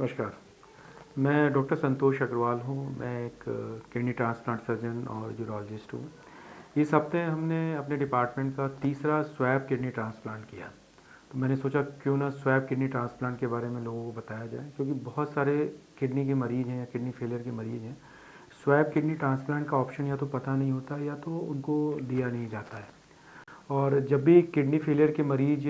नमस्कार। मैं डॉक्टर संतोष अग्रवाल हूँ। मैं एक किडनी ट्रांसप्लांट सर्जन और यूरोलॉजिस्ट हूँ। इस हफ्ते हमने अपने डिपार्टमेंट का तीसरा स्वैब किडनी ट्रांसप्लांट किया। तो मैंने सोचा क्यों ना स्वैब किडनी ट्रांसप्लांट के बारे में लोगों को बताया जाए, क्योंकि बहुत सारे किडनी के मरीज़ हैं या किडनी फेलियर के मरीज़ हैं। स्वैब किडनी ट्रांसप्लांट का ऑप्शन या तो पता नहीं होता या तो उनको दिया नहीं जाता है। और जब भी किडनी फेलियर के मरीज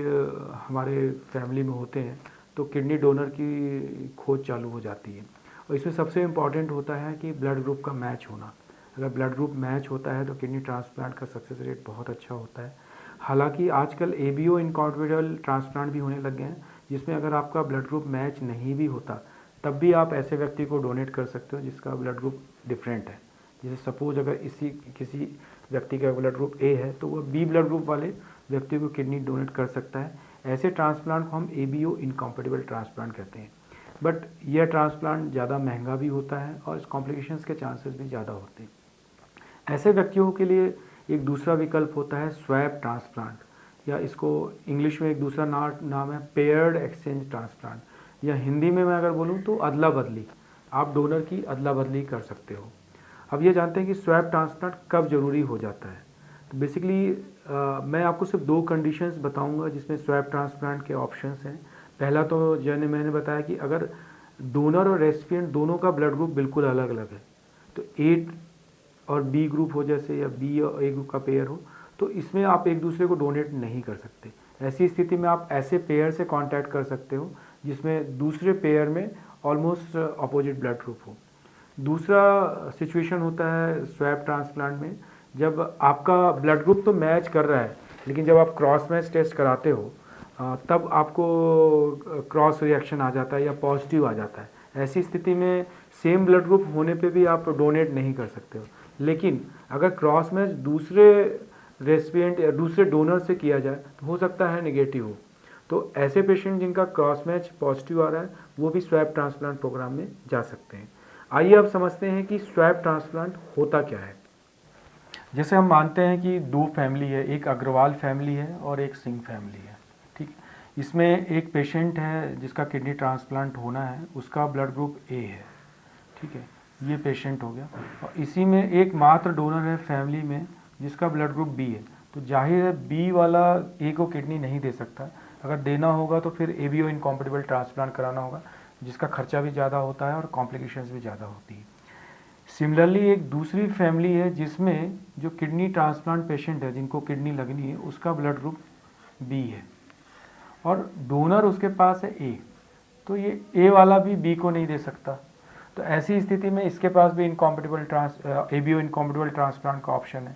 हमारे फैमिली में होते हैं तो किडनी डोनर की खोज चालू हो जाती है। और इसमें सबसे इम्पॉर्टेंट होता है कि ब्लड ग्रुप का मैच होना। अगर ब्लड ग्रुप मैच होता है तो किडनी ट्रांसप्लांट का सक्सेस रेट बहुत अच्छा होता है। हालांकि आजकल एबीओ इनकॉम्पेटिबल ट्रांसप्लांट भी होने लग गए हैं, जिसमें अगर आपका ब्लड ग्रुप मैच नहीं भी होता तब भी आप ऐसे व्यक्ति को डोनेट कर सकते हो जिसका ब्लड ग्रुप डिफरेंट है। जैसे सपोज अगर इसी किसी व्यक्ति का ब्लड ग्रुप ए है तो वह बी ब्लड ग्रुप वाले व्यक्ति को किडनी डोनेट कर सकता है। ऐसे ट्रांसप्लांट को हम एबीओ इनकॉम्पेटिबल ट्रांसप्लांट कहते हैं। बट यह ट्रांसप्लांट ज़्यादा महंगा भी होता है और इस कॉम्प्लिकेशंस के चांसेस भी ज़्यादा होते हैं। ऐसे व्यक्तियों के लिए एक दूसरा विकल्प होता है स्वैब ट्रांसप्लांट, या इसको इंग्लिश में एक दूसरा नाम है पेयर्ड एक्सचेंज ट्रांसप्लांट, या हिंदी में मैं अगर बोलूँ तो अदला बदली। आप डोनर की अदला बदली कर सकते हो। अब ये जानते हैं कि स्वैब ट्रांसप्लांट कब ज़रूरी हो जाता है। तो बेसिकली मैं आपको सिर्फ दो कंडीशंस बताऊंगा जिसमें स्वैब ट्रांसप्लांट के ऑप्शंस हैं। पहला तो जैसे मैंने बताया कि अगर डोनर और रेसिपिएंट दोनों का ब्लड ग्रुप बिल्कुल अलग अलग है, तो ए और बी ग्रुप हो जैसे, या बी और ए ग्रुप का पेयर हो, तो इसमें आप एक दूसरे को डोनेट नहीं कर सकते। ऐसी स्थिति में आप ऐसे पेयर से कांटेक्ट कर सकते हो जिसमें दूसरे पेयर में ऑलमोस्ट अपोजिट ब्लड ग्रुप हो। दूसरा सिचुएशन होता है स्वैब ट्रांसप्लांट में, जब आपका ब्लड ग्रुप तो मैच कर रहा है लेकिन जब आप क्रॉस मैच टेस्ट कराते हो तब आपको क्रॉस रिएक्शन आ जाता है या पॉजिटिव आ जाता है। ऐसी स्थिति में सेम ब्लड ग्रुप होने पे भी आप डोनेट नहीं कर सकते हो। लेकिन अगर क्रॉस मैच दूसरे रेसिपिएंट या दूसरे डोनर से किया जाए तो हो सकता है नेगेटिव हो। तो ऐसे पेशेंट जिनका क्रॉस मैच पॉजिटिव आ रहा है वो भी स्वैब ट्रांसप्लांट प्रोग्राम में जा सकते हैं। आइए अब समझते हैं कि स्वैब ट्रांसप्लांट होता क्या है। जैसे हम मानते हैं कि दो फैमिली है, एक अग्रवाल फैमिली है और एक सिंह फैमिली है। ठीक, इसमें एक पेशेंट है जिसका किडनी ट्रांसप्लांट होना है, उसका ब्लड ग्रुप ए है। ठीक है, ये पेशेंट हो गया। और इसी में एक मात्र डोनर है फैमिली में जिसका ब्लड ग्रुप बी है। तो जाहिर है बी वाला ए को किडनी नहीं दे सकता। अगर देना होगा तो फिर एबीओ इनकॉम्पेटिबल ट्रांसप्लांट कराना होगा, जिसका खर्चा भी ज़्यादा होता है और कॉम्प्लिकेशंस भी ज़्यादा होती है। सिमिलरली एक दूसरी फैमिली है जिसमें जो किडनी ट्रांसप्लांट पेशेंट है जिनको किडनी लगनी है उसका ब्लड ग्रुप बी है और डोनर उसके पास है ए। तो ये ए वाला भी बी को नहीं दे सकता। तो ऐसी स्थिति में इसके पास भी एबीओ इनकॉम्पेटिबल ट्रांसप्लांट का ऑप्शन है।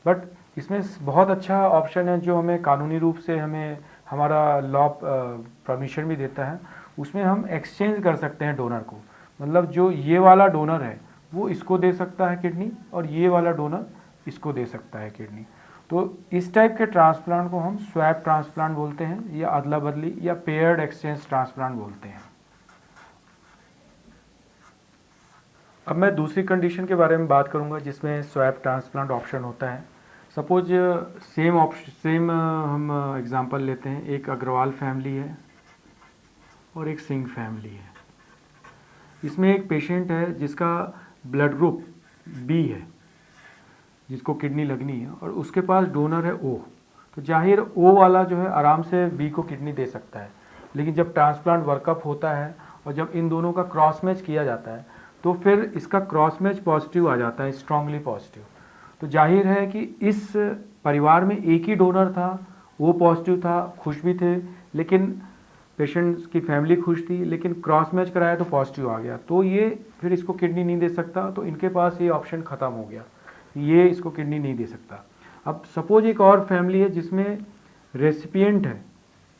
बट इसमें बहुत अच्छा ऑप्शन है जो हमें कानूनी रूप से हमें हमारा लॉ परमिशन भी देता है। उसमें हम एक्सचेंज कर सकते हैं डोनर को। मतलब जो ये वाला डोनर है वो इसको दे सकता है किडनी और ये वाला डोनर इसको दे सकता है किडनी। तो इस टाइप के ट्रांसप्लांट को हम स्वैब ट्रांसप्लांट बोलते हैं, या अदला बदली या पेयर्ड एक्सचेंज ट्रांसप्लांट बोलते हैं। अब मैं दूसरी कंडीशन के बारे में बात करूंगा जिसमें स्वैब ट्रांसप्लांट ऑप्शन होता है। सपोज सेम हम एग्जांपल लेते हैं, एक अग्रवाल फैमिली है और एक सिंह फैमिली है। इसमें एक पेशेंट है जिसका ब्लड ग्रुप बी है, जिसको किडनी लगनी है, और उसके पास डोनर है ओ। तो जाहिर ओ वाला जो है आराम से बी को किडनी दे सकता है। लेकिन जब ट्रांसप्लांट वर्कअप होता है और जब इन दोनों का क्रॉस मैच किया जाता है तो फिर इसका क्रॉस मैच पॉजिटिव आ जाता है, स्ट्रांगली पॉजिटिव। तो जाहिर है कि इस परिवार में एक ही डोनर था, वो पॉजिटिव था, खुश भी थे, लेकिन पेशेंट की फैमिली खुश थी, लेकिन क्रॉस मैच कराया तो पॉजिटिव आ गया। तो ये फिर इसको किडनी नहीं दे सकता। तो इनके पास ये ऑप्शन ख़त्म हो गया, ये इसको किडनी नहीं दे सकता। अब सपोज एक और फैमिली है जिसमें रेसिपिएंट है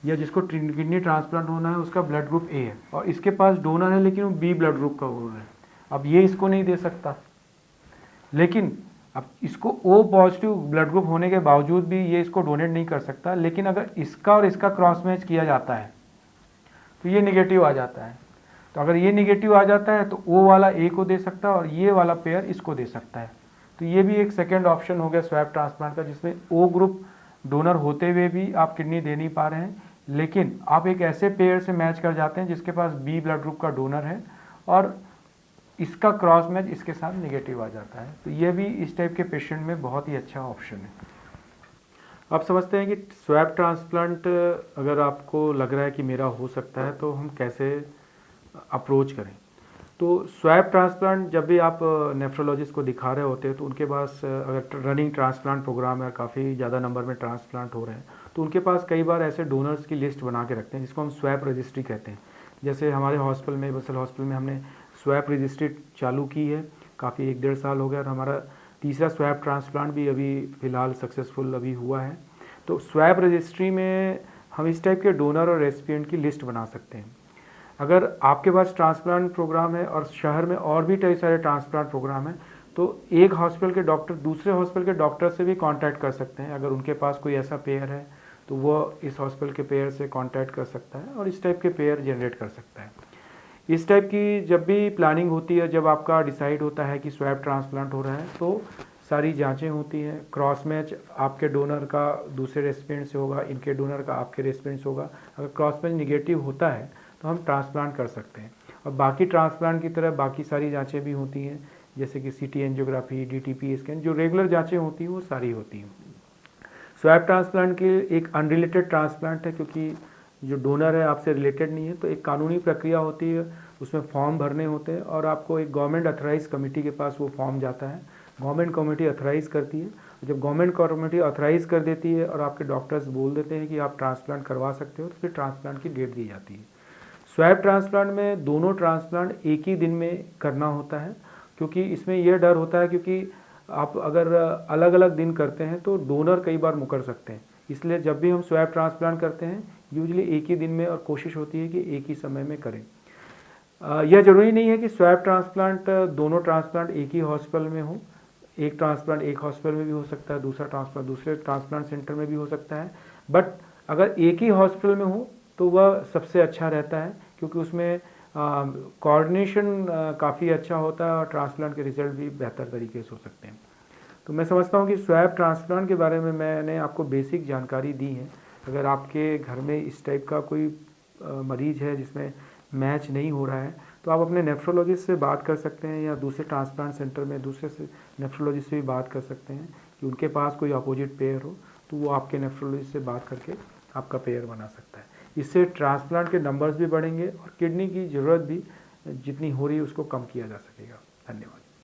या जिसको किडनी ट्रांसप्लांट होना है, उसका ब्लड ग्रुप ए है और इसके पास डोनर है लेकिन वो बी ब्लड ग्रुप का डोनर है। अब ये इसको नहीं दे सकता, लेकिन अब इसको ओ पॉजिटिव ब्लड ग्रुप होने के बावजूद भी ये इसको डोनेट नहीं कर सकता। लेकिन अगर इसका और इसका क्रॉस मैच किया जाता है तो ये निगेटिव आ जाता है। तो अगर ये निगेटिव आ जाता है तो ओ वाला ए को दे सकता है और ये वाला पेयर इसको दे सकता है। तो ये भी एक सेकेंड ऑप्शन हो गया स्वैब ट्रांसप्लांट का, जिसमें ओ ग्रुप डोनर होते हुए भी आप किडनी दे नहीं पा रहे हैं, लेकिन आप एक ऐसे पेयर से मैच कर जाते हैं जिसके पास बी ब्लड ग्रुप का डोनर है और इसका क्रॉस मैच इसके साथ नेगेटिव आ जाता है, तो ये भी इस टाइप के पेशेंट में बहुत ही अच्छा ऑप्शन है। आप समझते हैं कि स्वैप ट्रांसप्लांट अगर आपको लग रहा है कि मेरा हो सकता है तो हम कैसे अप्रोच करें। तो स्वैप ट्रांसप्लांट जब भी आप नेफ्रोलॉजिस्ट को दिखा रहे होते हैं तो उनके पास अगर रनिंग ट्रांसप्लांट प्रोग्राम है, काफ़ी ज़्यादा नंबर में ट्रांसप्लांट हो रहे हैं, तो उनके पास कई बार ऐसे डोनर्स की लिस्ट बना के रखते हैं जिसको हम स्वैप रजिस्ट्री कहते हैं। जैसे हमारे हॉस्पिटल में, बसल हॉस्पिटल में हमने स्वैप रजिस्ट्री चालू की है, काफ़ी 1-1.5 साल हो गया और हमारा तीसरा स्वैप ट्रांसप्लांट भी अभी फ़िलहाल सक्सेसफुल अभी हुआ है। तो स्वैप रजिस्ट्री में हम इस टाइप के डोनर और रेसिपिएंट की लिस्ट बना सकते हैं। अगर आपके पास ट्रांसप्लांट प्रोग्राम है और शहर में और भी कई सारे ट्रांसप्लांट प्रोग्राम हैं, तो एक हॉस्पिटल के डॉक्टर दूसरे हॉस्पिटल के डॉक्टर से भी कांटेक्ट कर सकते हैं। अगर उनके पास कोई ऐसा पेयर है तो वो इस हॉस्पिटल के पेयर से कांटेक्ट कर सकता है और इस टाइप के पेयर जनरेट कर सकता है। इस टाइप की जब भी प्लानिंग होती है, जब आपका डिसाइड होता है कि स्वैप ट्रांसप्लांट हो रहा है, तो सारी जांचें होती हैं। क्रॉस मैच आपके डोनर का दूसरे रेसिपिएंट से होगा, इनके डोनर का आपके रेसिपिएंट से होगा। अगर क्रॉस मैच निगेटिव होता है तो हम ट्रांसप्लांट कर सकते हैं। और बाकी ट्रांसप्लांट की तरह बाकी सारी जांचें भी होती हैं, जैसे कि सीटी एंजियोग्राफी, डीटीपी स्कैन, जो रेगुलर जांचें होती हैं वो सारी होती हैं। स्वैप ट्रांसप्लांट के एक अनरिलेटेड ट्रांसप्लांट है, क्योंकि जो डोनर है आपसे रिलेटेड नहीं है, तो एक कानूनी प्रक्रिया होती है, उसमें फॉर्म भरने होते हैं और आपको एक गवर्नमेंट अथराइज कमेटी के पास वो फॉर्म जाता है। गवर्नमेंट कमेटी अथराइज करती है। जब गवर्नमेंट कमेटी अथराइज कर देती है और आपके डॉक्टर्स बोल देते हैं कि आप ट्रांसप्लांट करवा सकते हो, तो फिर ट्रांसप्लांट की डेट दी जाती है। स्वैप ट्रांसप्लांट में दोनों ट्रांसप्लांट एक ही दिन में करना होता है, क्योंकि इसमें यह डर होता है क्योंकि आप अगर अलग अलग दिन करते हैं तो डोनर कई बार मुकर सकते हैं। इसलिए जब भी हम स्वैप ट्रांसप्लांट करते हैं यूजुअली एक ही दिन में, और कोशिश होती है कि एक ही समय में करें। यह जरूरी नहीं है कि स्वैप ट्रांसप्लांट दोनों ट्रांसप्लांट एक ही हॉस्पिटल में हो। एक ट्रांसप्लांट एक हॉस्पिटल में भी हो सकता है, दूसरा ट्रांसप्लांट दूसरे ट्रांसप्लांट सेंटर में भी हो सकता है। बट अगर एक ही हॉस्पिटल में हो तो वह सबसे अच्छा रहता है, क्योंकि उसमें कोऑर्डिनेशन काफ़ी अच्छा होता है और ट्रांसप्लांट के रिजल्ट भी बेहतर तरीके से हो सकते हैं। तो मैं समझता हूँ कि स्वैप ट्रांसप्लांट के बारे में मैंने आपको बेसिक जानकारी दी है। अगर आपके घर में इस टाइप का कोई मरीज है जिसमें मैच नहीं हो रहा है, तो आप अपने नेफ्रोलॉजिस्ट से बात कर सकते हैं या दूसरे ट्रांसप्लांट सेंटर में दूसरे से नेफ्रोलॉजिस्ट से भी बात कर सकते हैं कि उनके पास कोई अपोजिट पेयर हो, तो वो आपके नेफ्रोलॉजिस्ट से बात करके आपका पेयर बना सकता है। इससे ट्रांसप्लांट के नंबर्स भी बढ़ेंगे और किडनी की ज़रूरत भी जितनी हो रही है उसको कम किया जा सकेगा। धन्यवाद।